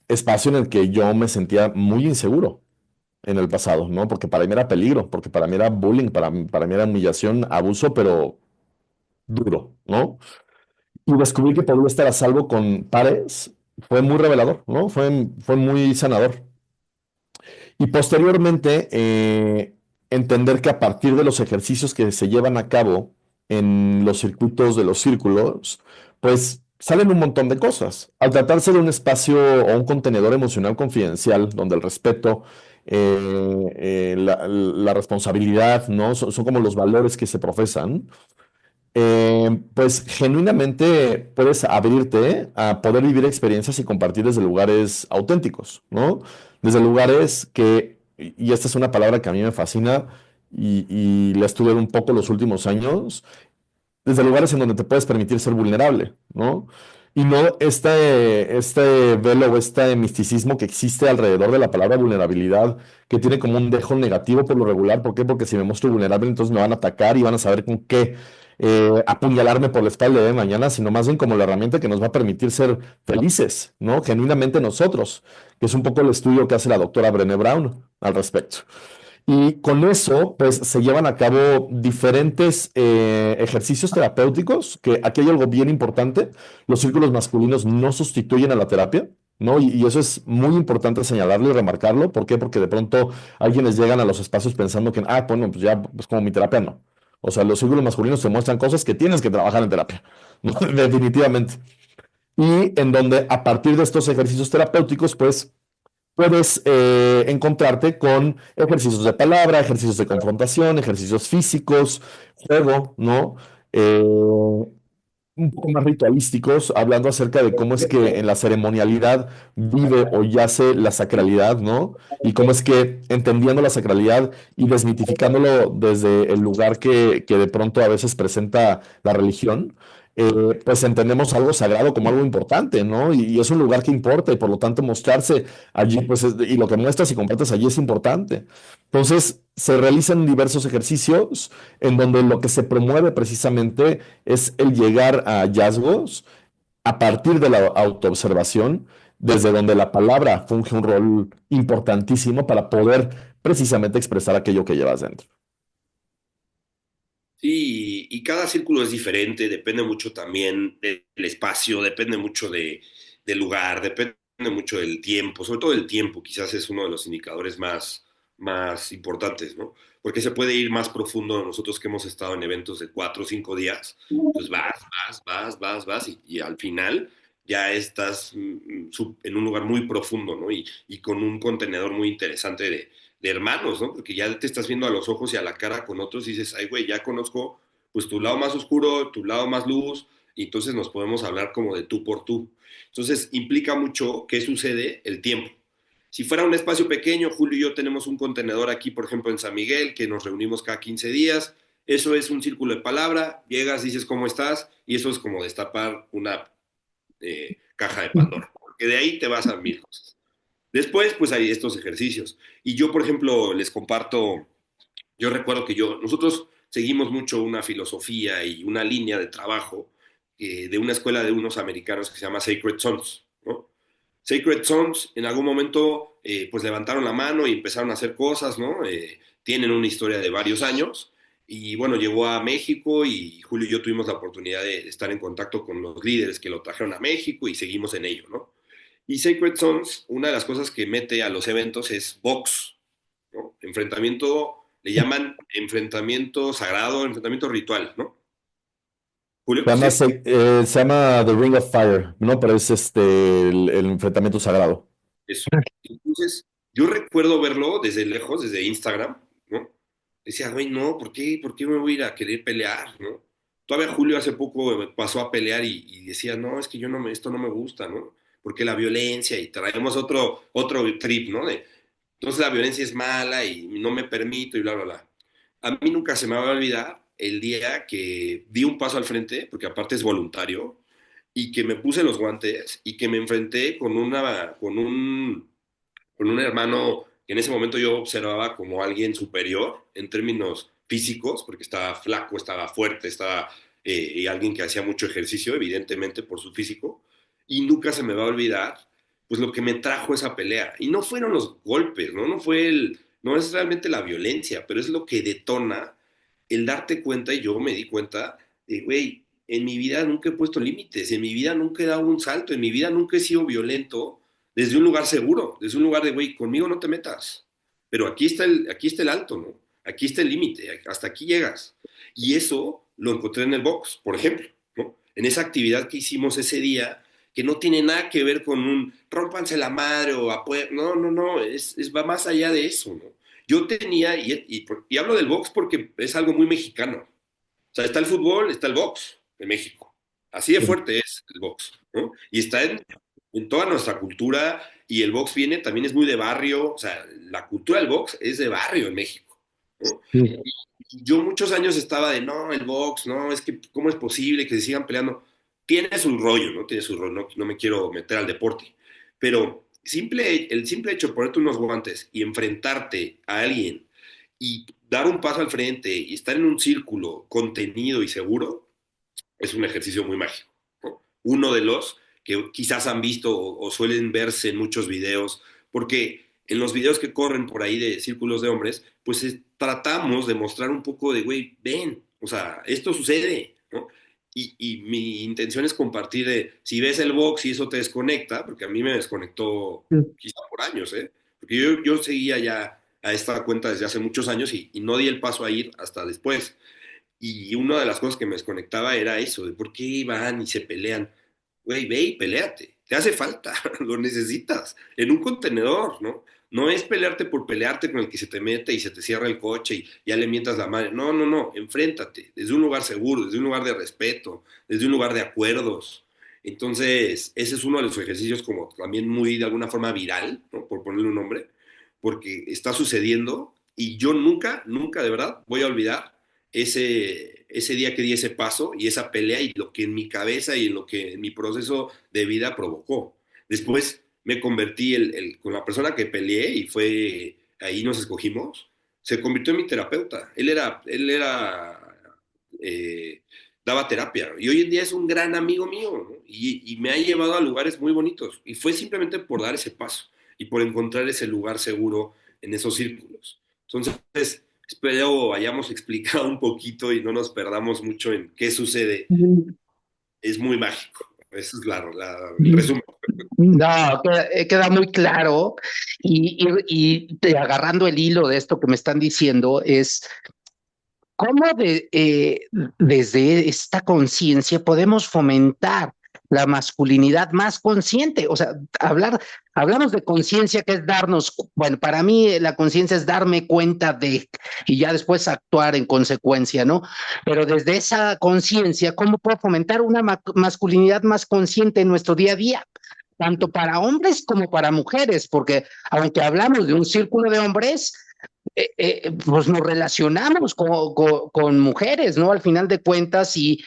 Espacio en el que yo me sentía muy inseguro en el pasado, ¿no? Porque para mí era peligro, porque para mí era bullying, para mí era humillación, abuso, pero duro, ¿no? Y descubrir que podía estar a salvo con pares fue muy revelador, ¿no? Fue muy sanador. Y posteriormente, entender que a partir de los ejercicios que se llevan a cabo en los circuitos de los círculos, pues salen un montón de cosas. Al tratarse de un espacio o un contenedor emocional confidencial, donde el respeto, la responsabilidad, ¿no? Son como los valores que se profesan. Pues genuinamente puedes abrirte a poder vivir experiencias y compartir desde lugares auténticos, ¿no? Desde lugares y esta es una palabra que a mí me fascina y la he estudiado un poco los últimos años, desde lugares en donde te puedes permitir ser vulnerable, ¿no? Y no este velo o este misticismo que existe alrededor de la palabra vulnerabilidad, que tiene como un dejo negativo por lo regular. ¿Por qué? Porque si me muestro vulnerable, entonces me van a atacar y van a saber con qué apuñalarme por la espalda de mañana, sino más bien como la herramienta que nos va a permitir ser felices, ¿no? Genuinamente nosotros, que es un poco el estudio que hace la doctora Brené Brown al respecto. Y con eso, pues se llevan a cabo diferentes ejercicios terapéuticos, que aquí hay algo bien importante, los círculos masculinos no sustituyen a la terapia, ¿no? Y eso es muy importante señalarlo y remarcarlo. ¿Por qué? Porque de pronto hay quienes llegan a los espacios pensando que, bueno, pues ya, pues como mi terapia no. O sea, los círculos masculinos te muestran cosas que tienes que trabajar en terapia, ¿no? Definitivamente. Y en donde a partir de estos ejercicios terapéuticos, pues puedes encontrarte con ejercicios de palabra, ejercicios de confrontación, ejercicios físicos, juego, ¿no? un poco más ritualísticos, hablando acerca de cómo es que en la ceremonialidad vive o yace la sacralidad, ¿no? Y cómo es que entendiendo la sacralidad y desmitificándolo desde el lugar que de pronto a veces presenta la religión, pues entendemos algo sagrado como algo importante, ¿no? Y es un lugar que importa y por lo tanto mostrarse allí, pues, y lo que muestras y compartes allí es importante. Entonces, se realizan diversos ejercicios en donde lo que se promueve precisamente es el llegar a hallazgos a partir de la autoobservación, desde donde la palabra funge un rol importantísimo para poder precisamente expresar aquello que llevas dentro. Sí, y cada círculo es diferente, depende mucho también del espacio, depende mucho del lugar, depende mucho del tiempo, sobre todo el tiempo, quizás es uno de los indicadores más importantes, ¿no? Porque se puede ir más profundo nosotros que hemos estado en eventos de 4 o 5 días, pues vas, y al final ya estás en un lugar muy profundo, ¿no? Y con un contenedor muy interesante de hermanos, ¿no? Porque ya te estás viendo a los ojos y a la cara con otros y dices, ay, güey, ya conozco pues tu lado más oscuro, tu lado más luz, y entonces nos podemos hablar como de tú por tú. Entonces implica mucho qué sucede el tiempo. Si fuera un espacio pequeño, Julio y yo tenemos un contenedor aquí, por ejemplo, en San Miguel, que nos reunimos cada 15 días. Eso es un círculo de palabra, llegas, dices cómo estás, y eso es como destapar una caja de Pandora, porque de ahí te vas a mil cosas. Después, pues hay estos ejercicios. Y yo, por ejemplo, les comparto, yo recuerdo que nosotros seguimos mucho una filosofía y una línea de trabajo de una escuela de unos americanos que se llama Sacred Sons, ¿no? Sacred Sons en algún momento pues levantaron la mano y empezaron a hacer cosas, ¿no? Tienen una historia de varios años y bueno, llegó a México y Julio y yo tuvimos la oportunidad de estar en contacto con los líderes que lo trajeron a México y seguimos en ello, ¿no? Y Sacred Sons, una de las cosas que mete a los eventos es box, ¿no? Enfrentamiento, le llaman enfrentamiento sagrado, enfrentamiento ritual, ¿no? Julio, ¿sí? Se llama The Ring of Fire, ¿no? Pero es el enfrentamiento sagrado. Eso. Entonces, yo recuerdo verlo desde lejos, desde Instagram, ¿no? Decía, güey, no, ¿por qué me voy a ir a querer pelear, ¿no? Todavía Julio hace poco pasó a pelear y decía, no, es que esto no me gusta, ¿no? Porque la violencia y traemos otro trip, ¿no? Entonces la violencia es mala y no me permito y bla, bla, bla. A mí nunca se me va a olvidar el día que di un paso al frente, porque aparte es voluntario, y que me puse los guantes y que me enfrenté con un hermano que en ese momento yo observaba como alguien superior en términos físicos, porque estaba flaco, estaba fuerte, y alguien que hacía mucho ejercicio, evidentemente por su físico, y nunca se me va a olvidar pues lo que me trajo esa pelea. Y no fueron los golpes, ¿no? No es realmente la violencia, pero es lo que detona el darte cuenta, y yo me di cuenta de, güey, en mi vida nunca he puesto límites, en mi vida nunca he dado un salto, en mi vida nunca he sido violento desde un lugar seguro, desde un lugar de, güey, conmigo no te metas, pero aquí está el alto, ¿no? Aquí está el límite, hasta aquí llegas. Y eso lo encontré en el box, por ejemplo, ¿no? En esa actividad que hicimos ese día, que no tiene nada que ver con un rómpanse la madre o no, no, no, va más allá de eso, ¿no? Yo tenía, y hablo del box porque es algo muy mexicano. O sea, está el fútbol, está el box de México. Así de fuerte es el box, ¿no? Y está en toda nuestra cultura y el box también es muy de barrio. O sea, la cultura del box es de barrio en México, ¿no? Sí. Y yo muchos años estaba de, no, el box, no, es que, ¿cómo es posible que se sigan peleando? Tiene su rollo, ¿no? Tiene su rollo, no me quiero meter al deporte, pero el simple hecho de ponerte unos guantes y enfrentarte a alguien y dar un paso al frente y estar en un círculo contenido y seguro es un ejercicio muy mágico, ¿no? Uno de los que quizás han visto o suelen verse en muchos videos, porque en los videos que corren por ahí de círculos de hombres, pues tratamos de mostrar un poco de, güey, ven, o sea, esto sucede, ¿no? Y mi intención es compartir si ves el box y eso te desconecta, porque a mí me desconectó quizá por años, ¿eh? Porque yo seguía ya a esta cuenta desde hace muchos años y no di el paso a ir hasta después. Y una de las cosas que me desconectaba era eso, de por qué van y se pelean. Güey, ve y peleate. te hace falta, lo necesitas, en un contenedor, ¿no? No es pelearte por pelearte con el que se te mete y se te cierra el coche y ya le mientas la madre. No, no, no, enfréntate desde un lugar seguro, desde un lugar de respeto, desde un lugar de acuerdos. Entonces, ese es uno de los ejercicios como también muy de alguna forma viral, ¿no? Por ponerle un nombre, porque está sucediendo y yo nunca, nunca de verdad voy a olvidar ese día que di ese paso y esa pelea y lo que en mi cabeza y en lo que en mi proceso de vida provocó. Después me convertí con la persona que peleé y fue, ahí nos escogimos, se convirtió en mi terapeuta. Eh, daba terapia y hoy en día es un gran amigo mío, ¿no? Y me ha llevado a lugares muy bonitos y fue simplemente por dar ese paso y por encontrar ese lugar seguro en esos círculos. Entonces, espero hayamos explicado un poquito y no nos perdamos mucho en qué sucede. Es muy mágico. Ese es el resumen. No, queda muy claro agarrando el hilo de esto que me están diciendo es cómo desde esta conciencia podemos fomentar la masculinidad más consciente. O sea, hablamos de conciencia que es darnos, bueno, para mí la conciencia es darme cuenta de y ya después actuar en consecuencia, ¿no? Pero desde esa conciencia, ¿cómo puedo fomentar una masculinidad más consciente en nuestro día a día? Tanto para hombres como para mujeres, porque aunque hablamos de un círculo de hombres, pues nos relacionamos con mujeres, ¿no? Al final de cuentas, y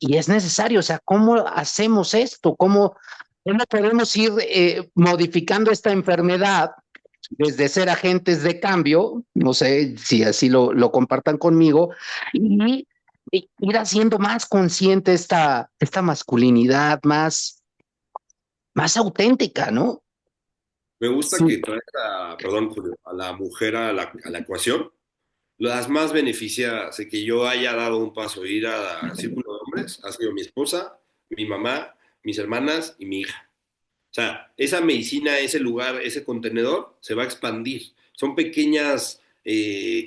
es necesario, o sea, ¿cómo hacemos esto? ¿Cómo podemos ir modificando esta enfermedad desde ser agentes de cambio? No sé si así lo compartan conmigo, y ir haciendo más consciente esta masculinidad más auténtica, ¿no? Me gusta que Sí, traes perdón, Julio, a la mujer a la ecuación. Las más beneficiadas de que yo haya dado un paso, ir a Círculo de Hombres, ha sido mi esposa, mi mamá, mis hermanas y mi hija. O sea, esa medicina, ese lugar, ese contenedor se va a expandir. Son pequeñas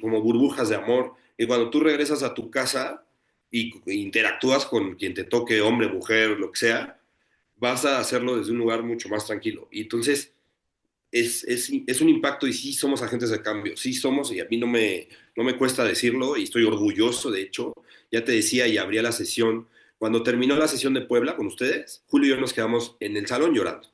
como burbujas de amor y cuando tú regresas a tu casa e interactúas con quien te toque, hombre, mujer, lo que sea, vas a hacerlo desde un lugar mucho más tranquilo. Y entonces es un impacto y sí somos agentes de cambio, sí somos y a mí no me cuesta decirlo y estoy orgulloso, de hecho, ya te decía y abría la sesión, cuando terminó la sesión de Puebla con ustedes, Julio y yo nos quedamos en el salón llorando.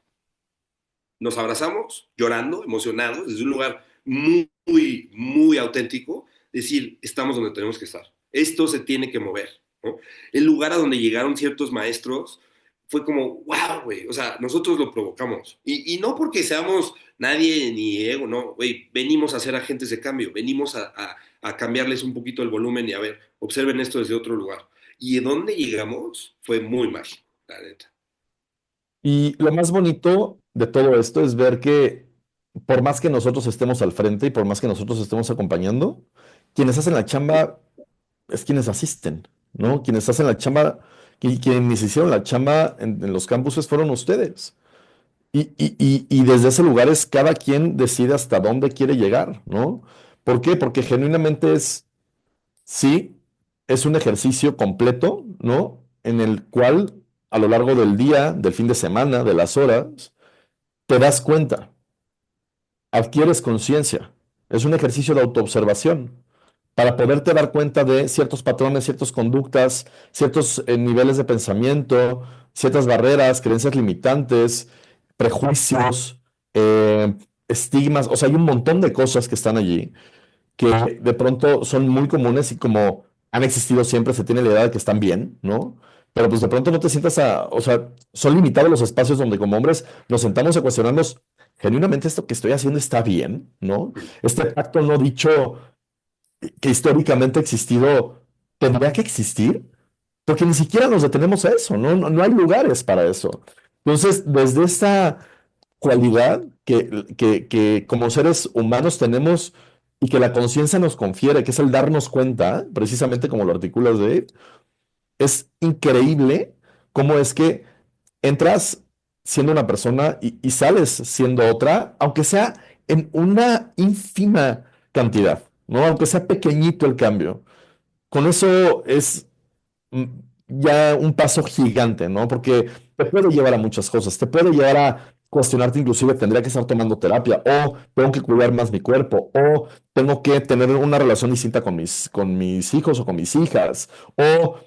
Nos abrazamos, llorando, emocionados, desde un lugar muy, muy, muy auténtico, decir, estamos donde tenemos que estar. Esto se tiene que mover, ¿no? El lugar a donde llegaron ciertos maestros fue como, wow, güey, o sea, nosotros lo provocamos. Y no porque seamos nadie ni ego, no, güey, venimos a ser agentes de cambio, venimos a cambiarles un poquito el volumen y a ver, observen esto desde otro lugar. Y de dónde llegamos fue muy mágico, la neta. y lo más bonito de todo esto es ver que por más que nosotros estemos al frente y por más que nosotros estemos acompañando, quienes hacen la chamba es quienes asisten, ¿no? Quienes hacen la chamba y quienes hicieron la chamba en los campuses fueron ustedes. Y desde ese lugar es cada quien decide hasta dónde quiere llegar, ¿no? ¿Por qué? Porque genuinamente sí, es un ejercicio completo, ¿no? En el cual a lo largo del día, del fin de semana, de las horas, te das cuenta, adquieres conciencia. Es un ejercicio de autoobservación para poderte dar cuenta de ciertos patrones, ciertas conductas, ciertos niveles de pensamiento, ciertas barreras, creencias limitantes, prejuicios, estigmas. O sea, hay un montón de cosas que están allí que de pronto son muy comunes y como han existido siempre, se tiene la idea de que están bien, ¿no? Pero pues de pronto no te sientas o sea, son limitados los espacios donde como hombres nos sentamos a cuestionarnos, genuinamente esto que estoy haciendo está bien, ¿no? Este pacto no dicho que históricamente ha existido, tendría que existir, porque ni siquiera nos detenemos a eso, ¿no? No hay lugares para eso. Entonces, desde esta cualidad que como seres humanos tenemos y que la conciencia nos confiere, que es el darnos cuenta, precisamente como lo articulas de es increíble cómo es que entras siendo una persona y sales siendo otra, aunque sea en una ínfima cantidad, ¿no? Aunque sea pequeñito el cambio. Con eso es ya un paso gigante, ¿no? Porque te puede llevar a muchas cosas, te puede llevar a cuestionarte inclusive, tendría que estar tomando terapia, o tengo que cuidar más mi cuerpo, o tengo que tener una relación distinta con mis hijos o con mis hijas, o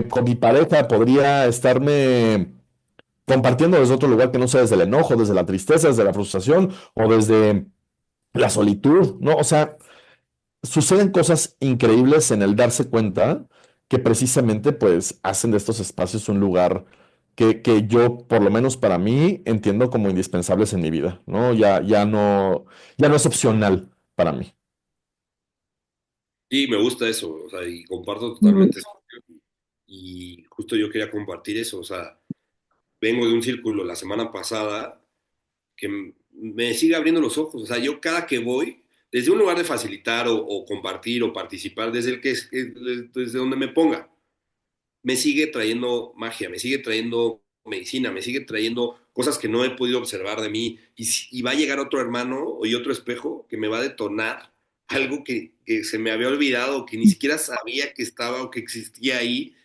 con mi pareja podría estarme compartiendo desde otro lugar que no sea desde el enojo, desde la tristeza, desde la frustración o desde la solitud, ¿no? O sea, suceden cosas increíbles en el darse cuenta que precisamente pues hacen de estos espacios un lugar que yo, por lo menos para mí, entiendo como indispensables en mi vida, ¿no? Ya no es opcional para mí. Sí, me gusta eso, o sea, y comparto Mm. totalmente eso. Y justo yo quería compartir eso, o sea, vengo de un círculo la semana pasada que me sigue abriendo los ojos, o sea, yo cada que voy, desde un lugar de facilitar o compartir o participar, desde el que desde donde me ponga, me sigue trayendo magia, me sigue trayendo medicina, me sigue trayendo cosas que no he podido observar de mí y va a llegar otro hermano y otro espejo que me va a detonar algo que se me había olvidado, que ni siquiera sabía que estaba o que existía ahí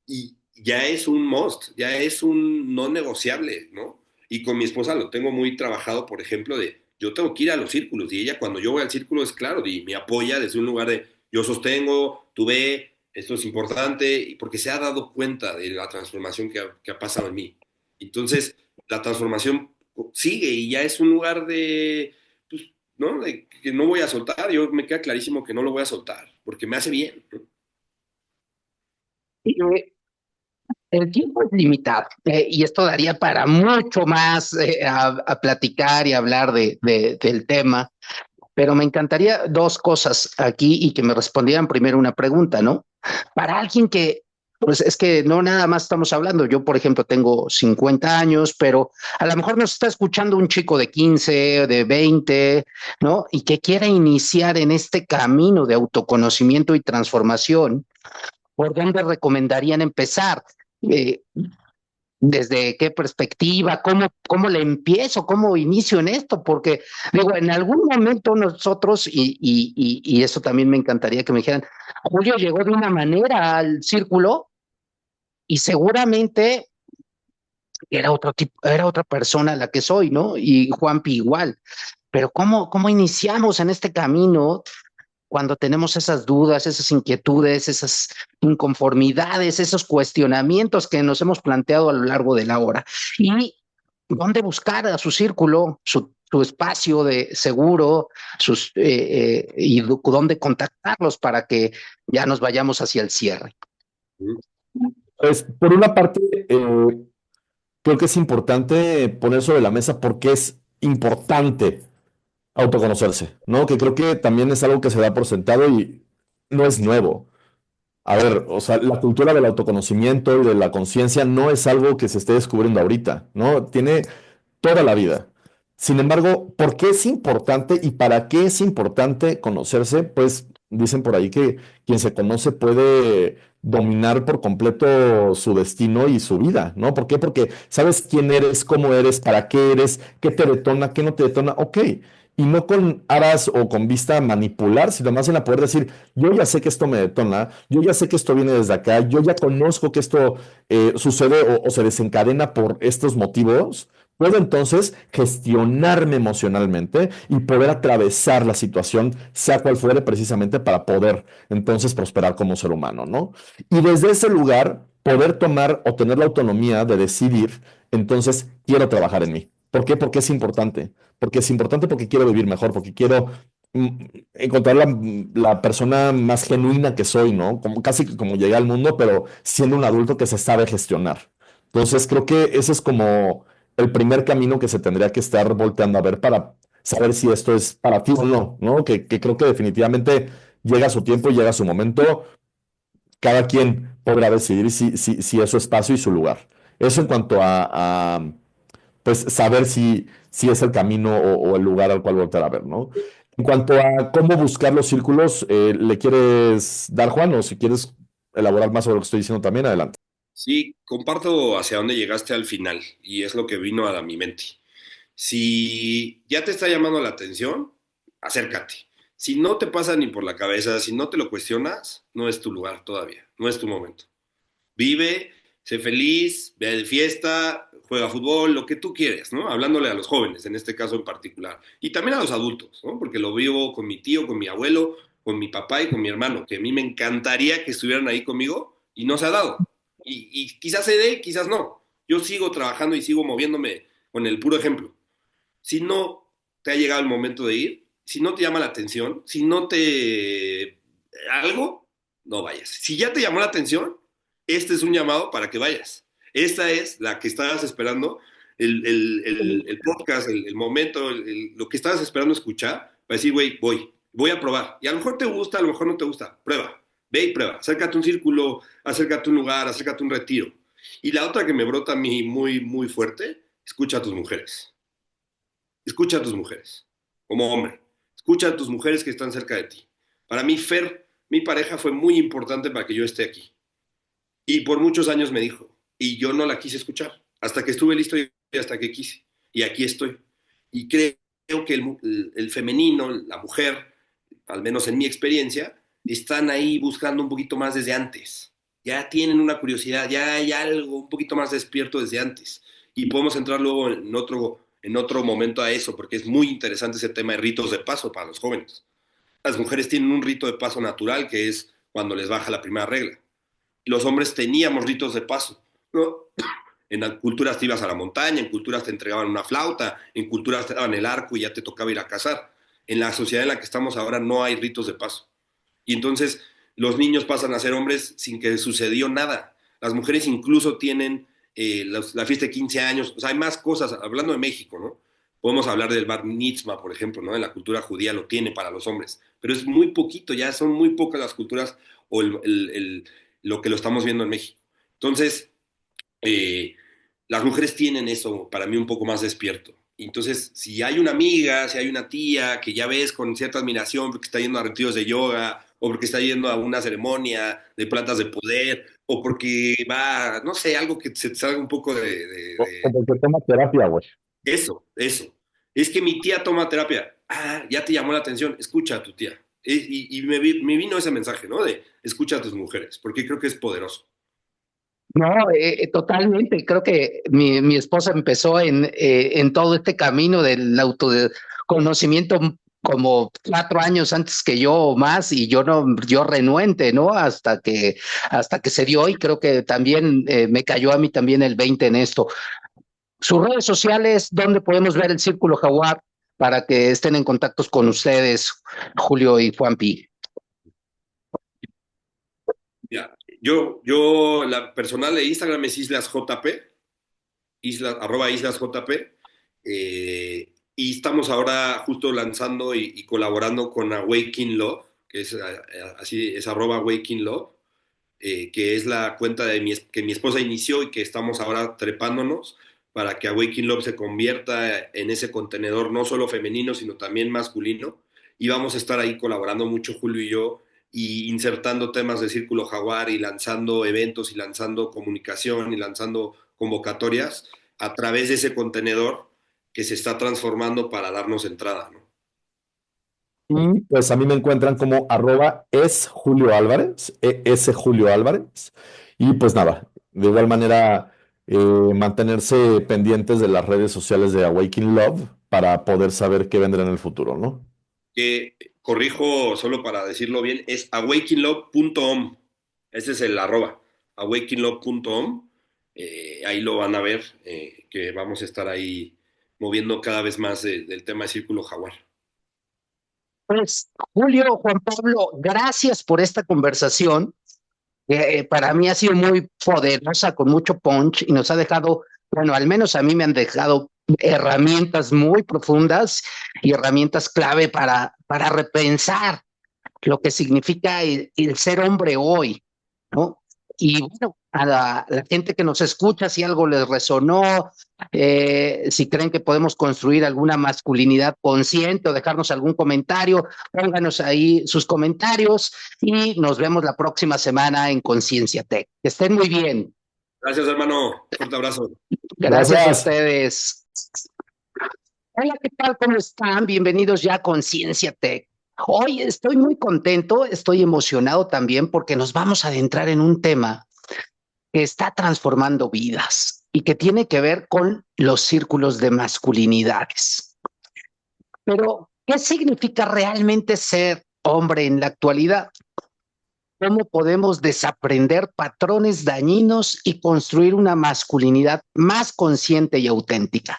y ya es un must, ya es un no negociable, ¿no? Y con mi esposa lo tengo muy trabajado, por ejemplo, de yo tengo que ir a los círculos y ella cuando yo voy al círculo es claro y me apoya desde un lugar de yo sostengo, tú ve, esto es importante, y porque se ha dado cuenta de la transformación que ha pasado en mí. Entonces, la transformación sigue y ya es un lugar de, pues, ¿no? De que no voy a soltar, yo me queda clarísimo que no lo voy a soltar, porque me hace bien, ¿no? Eh, El tiempo es limitado y esto daría para mucho más a platicar y hablar del tema, pero me encantaría dos cosas aquí y que me respondieran primero una pregunta, ¿no? Para alguien que, pues es que no nada más estamos hablando, yo por ejemplo tengo 50 años, pero a lo mejor nos está escuchando un chico de 15, de 20, ¿no? Y que quiera iniciar en este camino de autoconocimiento y transformación. ¿Por dónde recomendarían empezar? Eh, ¿Desde qué perspectiva? ¿Cómo le empiezo? ¿Cómo inicio en esto? Porque, digo, en algún momento nosotros, y eso también me encantaría que me dijeran, Julio llegó de una manera al círculo y seguramente era otro tipo, era otra persona la que soy, ¿no? Y Juanpi igual. Pero ¿cómo iniciamos en este camino cuando tenemos esas dudas, esas inquietudes, esas inconformidades, esos cuestionamientos que nos hemos planteado a lo largo de la hora? Y dónde buscar a su círculo, su espacio de seguro, y dónde contactarlos para que ya nos vayamos hacia el cierre. Pues, por una parte, creo que es importante poner sobre la mesa por qué es importante autoconocerse, ¿no? Que creo que también es algo que se da por sentado y no es nuevo. A ver, o sea, la cultura del autoconocimiento y de la conciencia no es algo que se esté descubriendo ahorita, ¿no? Tiene toda la vida. Sin embargo, ¿por qué es importante y para qué es importante conocerse? Pues dicen por ahí que quien se conoce puede dominar por completo su destino y su vida, ¿no? ¿Por qué? Porque sabes quién eres, cómo eres, para qué eres, qué te detona, qué no te detona, ok. Y no con aras o con vista a manipular, sino más bien a poder decir, yo ya sé que esto me detona, yo ya sé que esto viene desde acá, yo ya conozco que esto sucede o se desencadena por estos motivos. Puedo entonces gestionarme emocionalmente y poder atravesar la situación, sea cual fuere, precisamente para poder entonces prosperar como ser humano, ¿no? Y desde ese lugar, poder tomar o tener la autonomía de decidir, entonces quiero trabajar en mí. ¿Por qué? Porque es importante. Porque es importante porque quiero vivir mejor, porque quiero mm, encontrar la persona más genuina que soy, ¿no? Como, casi que como llegué al mundo, pero siendo un adulto que se sabe gestionar. Entonces, creo que ese es como el primer camino que se tendría que estar volteando a ver para saber si esto es para ti o no, ¿no? Que creo que definitivamente llega su tiempo y llega su momento. Cada quien podrá decidir si es su espacio y su lugar. Eso en cuanto pues, saber si es el camino o el lugar al cual voltear a ver, ¿no? En cuanto a cómo buscar los círculos, ¿le quieres dar, Juan, o si quieres elaborar más sobre lo que estoy diciendo también? Adelante. Sí, comparto hacia dónde llegaste al final y es lo que vino a mi mente. Si ya te está llamando la atención, acércate. Si no te pasa ni por la cabeza, si no te lo cuestionas, no es tu lugar todavía, no es tu momento. Vive, sé feliz, ve de fiesta, juega fútbol, lo que tú quieres, ¿no? Hablándole a los jóvenes, en este caso en particular. Y también a los adultos, ¿no? Porque lo vivo con mi tío, con mi abuelo, con mi papá y con mi hermano, que a mí me encantaría que estuvieran ahí conmigo y no se ha dado. Y quizás se dé, quizás no. Yo sigo trabajando y sigo moviéndome con el puro ejemplo. Si no te ha llegado el momento de ir, si no te llama la atención, si no te... algo, no vayas. Si ya te llamó la atención, este es un llamado para que vayas. Esta es la que estabas esperando, el podcast, el momento, lo que estabas esperando escuchar, para decir, güey, voy a probar. Y a lo mejor te gusta, a lo mejor no te gusta. Prueba, ve y prueba. Acércate a un círculo, acércate a un lugar, acércate a un retiro. Y la otra que me brota a mí muy, muy fuerte, escucha a tus mujeres. Escucha a tus mujeres, como hombre. Escucha a tus mujeres que están cerca de ti. Para mí, Fer, mi pareja, fue muy importante para que yo esté aquí. Y por muchos años me dijo, y yo no la quise escuchar, hasta que estuve listo y hasta que quise. Y aquí estoy. Y creo que el femenino, la mujer, al menos en mi experiencia, están ahí buscando un poquito más desde antes. Ya tienen una curiosidad, ya hay algo un poquito más despierto desde antes. Y podemos entrar luego en otro momento a eso, porque es muy interesante ese tema de ritos de paso para los jóvenes. Las mujeres tienen un rito de paso natural, que es cuando les baja la primera regla. Los hombres teníamos ritos de paso, ¿no? En culturas te ibas a la montaña, en culturas te entregaban una flauta, en culturas te daban el arco y ya te tocaba ir a cazar. En la sociedad en la que estamos ahora no hay ritos de paso. Y entonces los niños pasan a ser hombres sin que sucedió nada. Las mujeres incluso tienen la fiesta de 15 años, o sea, hay más cosas, hablando de México, ¿no? Podemos hablar del bar mitzvah, por ejemplo, ¿no? En la cultura judía lo tiene para los hombres, pero es muy poquito, ya son muy pocas las culturas o lo que lo estamos viendo en México. Entonces, eh, las mujeres tienen eso para mí un poco más despierto. Entonces, si hay una amiga, si hay una tía que ya ves con cierta admiración porque está yendo a retiros de yoga o porque está yendo a una ceremonia de plantas de poder o porque va, no sé, algo que se salga un poco Como que toma terapia, güey. eso. Es que mi tía toma terapia. Ah, ya te llamó la atención, escucha a tu tía. Y me vino ese mensaje, ¿no? De escucha a tus mujeres, porque creo que es poderoso. No, totalmente. Creo que mi esposa empezó en todo este camino del autoconocimiento como 4 años antes que yo o más, y yo renuente, ¿no? Hasta que se dio, y creo que también me cayó a mí también el 20 en esto. Sus redes sociales, ¿dónde podemos ver el Círculo Jaguar para que estén en contacto con ustedes, Julio y Juanpi? Ya. La personal de Instagram es IslasJP, arroba IslasJP, y estamos ahora justo lanzando y colaborando con Awaken Love, que es así, es arroba Awaken Love, que es la cuenta que mi esposa inició y que estamos ahora trepándonos para que Awaken Love se convierta en ese contenedor no solo femenino, sino también masculino. Y vamos a estar ahí colaborando mucho, Julio y yo, y insertando temas de Círculo Jaguar y lanzando eventos y lanzando comunicación y lanzando convocatorias a través de ese contenedor que se está transformando para darnos entrada, ¿no? Y pues a mí me encuentran como arroba es Julio Álvarez, es Julio Álvarez. Y pues nada, de igual manera mantenerse pendientes de las redes sociales de Awaken Love para poder saber qué vendrá en el futuro, ¿no? Que corrijo solo para decirlo bien, es awakenlove.om. Ese es el arroba, awakenlove.om. Ahí lo van a ver, que vamos a estar ahí moviendo cada vez más del tema de Círculo Jaguar. Pues, Julio, Juan Pablo, gracias por esta conversación. Para mí ha sido muy poderosa, con mucho punch, y nos ha dejado, bueno, al menos a mí me han dejado herramientas muy profundas y herramientas clave para repensar lo que significa el ser hombre hoy, ¿no? Y bueno, a la gente que nos escucha, si algo les resonó, si creen que podemos construir alguna masculinidad consciente o dejarnos algún comentario, pónganos ahí sus comentarios y nos vemos la próxima semana en Conciencia Tech. Que estén muy bien. Gracias, hermano. Fuerte abrazo. Gracias a Gracias. ustedes. Hola, ¿qué tal? ¿Cómo están? Bienvenidos ya a Conciencia Tech. Hoy estoy muy contento, estoy emocionado también porque nos vamos a adentrar en un tema que está transformando vidas y que tiene que ver con los círculos de masculinidades. Pero, ¿qué significa realmente ser hombre en la actualidad? ¿Cómo podemos desaprender patrones dañinos y construir una masculinidad más consciente y auténtica?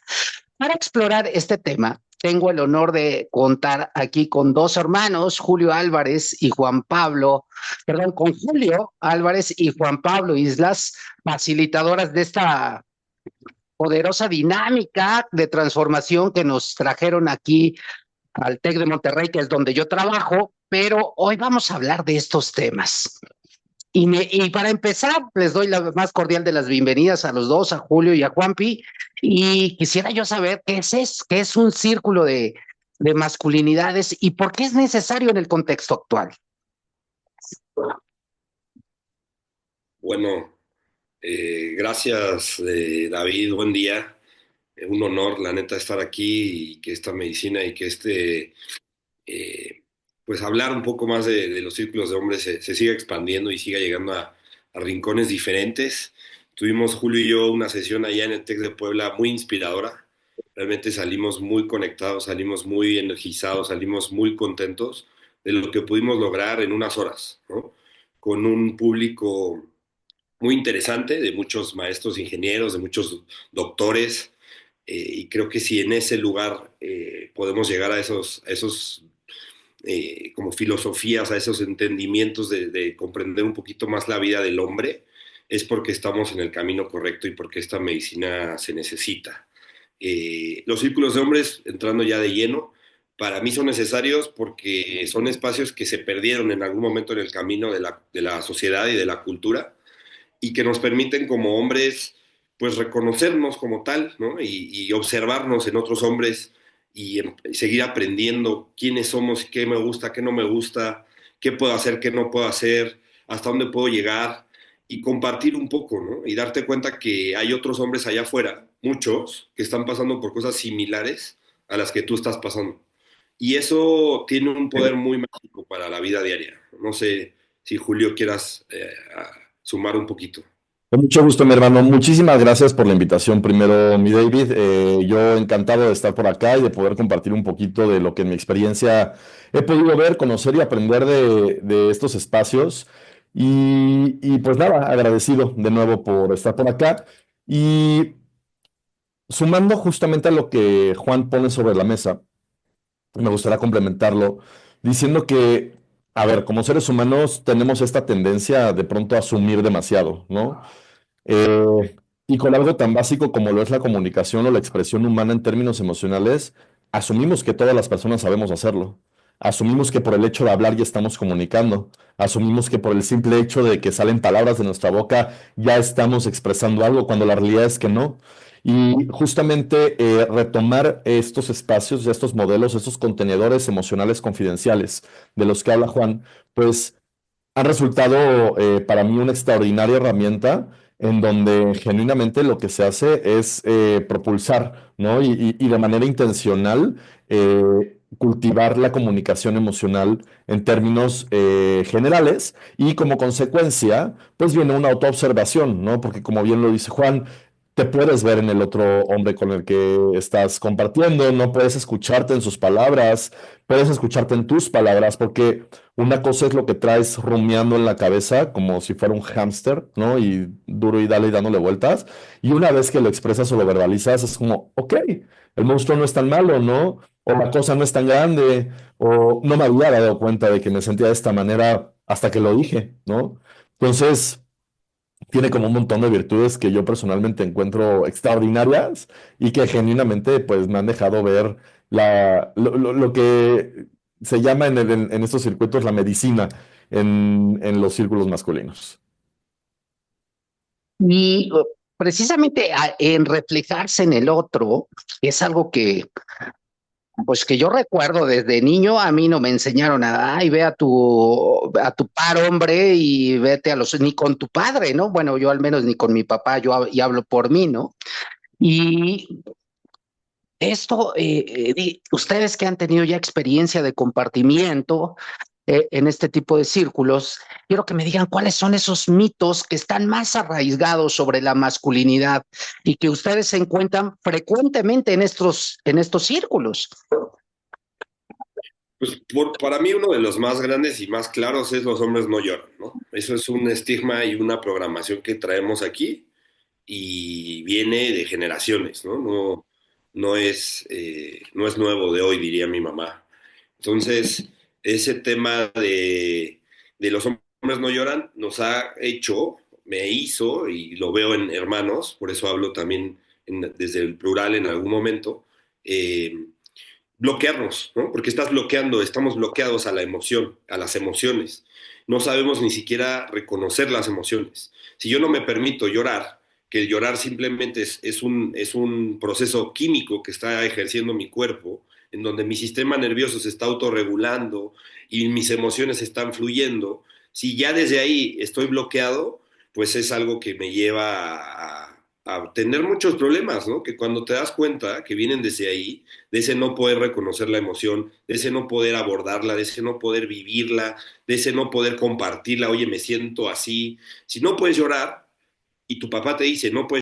Para explorar este tema, tengo el honor de contar aquí con dos hermanos, Julio Álvarez y Juan Pablo, perdón, con Julio Álvarez y Juan Pablo Islas, facilitadoras de esta poderosa dinámica de transformación que nos trajeron aquí al TEC de Monterrey, que es donde yo trabajo, pero hoy vamos a hablar de estos temas. Y para empezar, les doy la más cordial de las bienvenidas a los dos, a Julio y a Juanpi, y quisiera yo saber qué es un círculo de masculinidades y por qué es necesario en el contexto actual. Bueno, gracias David, buen día. Un honor, la neta, estar aquí y que esta medicina y que pues hablar un poco más de los círculos de hombres se siga expandiendo y siga llegando a rincones diferentes. Tuvimos Julio y yo una sesión allá en el TEC de Puebla muy inspiradora. Realmente salimos muy conectados, salimos muy energizados, salimos muy contentos de lo que pudimos lograr en unas horas, ¿no? Con un público muy interesante de muchos maestros ingenieros, de muchos doctores, y creo que si en ese lugar podemos llegar a esos como filosofías, a esos entendimientos de comprender un poquito más la vida del hombre, es porque estamos en el camino correcto y porque esta medicina se necesita. Los círculos de hombres, entrando ya de lleno, para mí son necesarios porque son espacios que se perdieron en algún momento en el camino de la sociedad y de la cultura y que nos permiten como hombres pues reconocernos como tal, ¿no? Y observarnos en otros hombres y seguir aprendiendo quiénes somos, qué me gusta, qué no me gusta, qué puedo hacer, qué no puedo hacer, hasta dónde puedo llegar y compartir un poco, ¿no? Y darte cuenta que hay otros hombres allá afuera, muchos, que están pasando por cosas similares a las que tú estás pasando. Y eso tiene un poder muy mágico para la vida diaria. No sé si Julio quieras sumar un poquito. Con mucho gusto, mi hermano. Muchísimas gracias por la invitación. Primero, mi David, yo encantado de estar por acá y de poder compartir un poquito de lo que en mi experiencia he podido ver, conocer y aprender de estos espacios. Y pues nada, agradecido de nuevo por estar por acá. Y sumando justamente a lo que Juan pone sobre la mesa, me gustaría complementarlo diciendo que, a ver, como seres humanos tenemos esta tendencia de pronto a asumir demasiado, ¿no? Eh, y con algo tan básico como lo es la comunicación o la expresión humana en términos emocionales, asumimos que todas las personas sabemos hacerlo. Asumimos que por el hecho de hablar ya estamos comunicando. Asumimos que por el simple hecho de que salen palabras de nuestra boca ya estamos expresando algo, cuando la realidad es que no. Y justamente retomar estos espacios, estos modelos, estos contenedores emocionales confidenciales de los que habla Juan, pues han resultado para mí una extraordinaria herramienta en donde genuinamente lo que se hace es propulsar, ¿no? Y de manera intencional cultivar la comunicación emocional en términos generales y como consecuencia, pues viene una autoobservación, ¿no? Porque como bien lo dice Juan, te puedes ver en el otro hombre con el que estás compartiendo, no puedes escucharte en sus palabras, puedes escucharte en tus palabras, porque una cosa es lo que traes rumiando en la cabeza, como si fuera un hámster, ¿no? Y duro y dale y dándole vueltas. Y una vez que lo expresas o lo verbalizas, es como, ok, el monstruo no es tan malo, ¿no? O la cosa no es tan grande, o no me había dado cuenta de que me sentía de esta manera hasta que lo dije, ¿no? Entonces, tiene como un montón de virtudes que yo personalmente encuentro extraordinarias y que genuinamente pues me han dejado ver lo que se llama en estos circuitos la medicina en los círculos masculinos. Y precisamente en reflejarse en el otro es algo que pues que yo recuerdo desde niño. A mí no me enseñaron a, ay, ve a tu par hombre y vete a los, ni con tu padre, ¿no? Bueno, yo al menos ni con mi papá, y hablo por mí, ¿no? Y esto, ustedes que han tenido ya experiencia de compartimiento, en este tipo de círculos, quiero que me digan cuáles son esos mitos que están más arraigados sobre la masculinidad y que ustedes se encuentran frecuentemente en estos círculos. Pues para mí uno de los más grandes y más claros es los hombres no lloran, ¿no? Eso es un estigma y una programación que traemos aquí y viene de generaciones, ¿no? No es nuevo de hoy, diría mi mamá. Entonces, ese tema de los hombres no lloran nos ha hecho, me hizo, y lo veo en hermanos, por eso hablo también desde el plural en algún momento, bloquearnos, ¿no? Porque estamos bloqueados a la emoción, a las emociones. No sabemos ni siquiera reconocer las emociones. Si yo no me permito llorar, que el llorar simplemente es un proceso químico que está ejerciendo mi cuerpo, en donde mi sistema nervioso se está autorregulando y mis emociones están fluyendo, si ya desde ahí estoy bloqueado, pues es algo que me lleva a tener muchos problemas, ¿no? Que cuando te das cuenta que vienen desde ahí, de ese no poder reconocer la emoción, de ese no poder abordarla, de ese no poder vivirla, de ese no poder compartirla, oye, me siento así. Si no puedes llorar y tu papá te dice, no puedes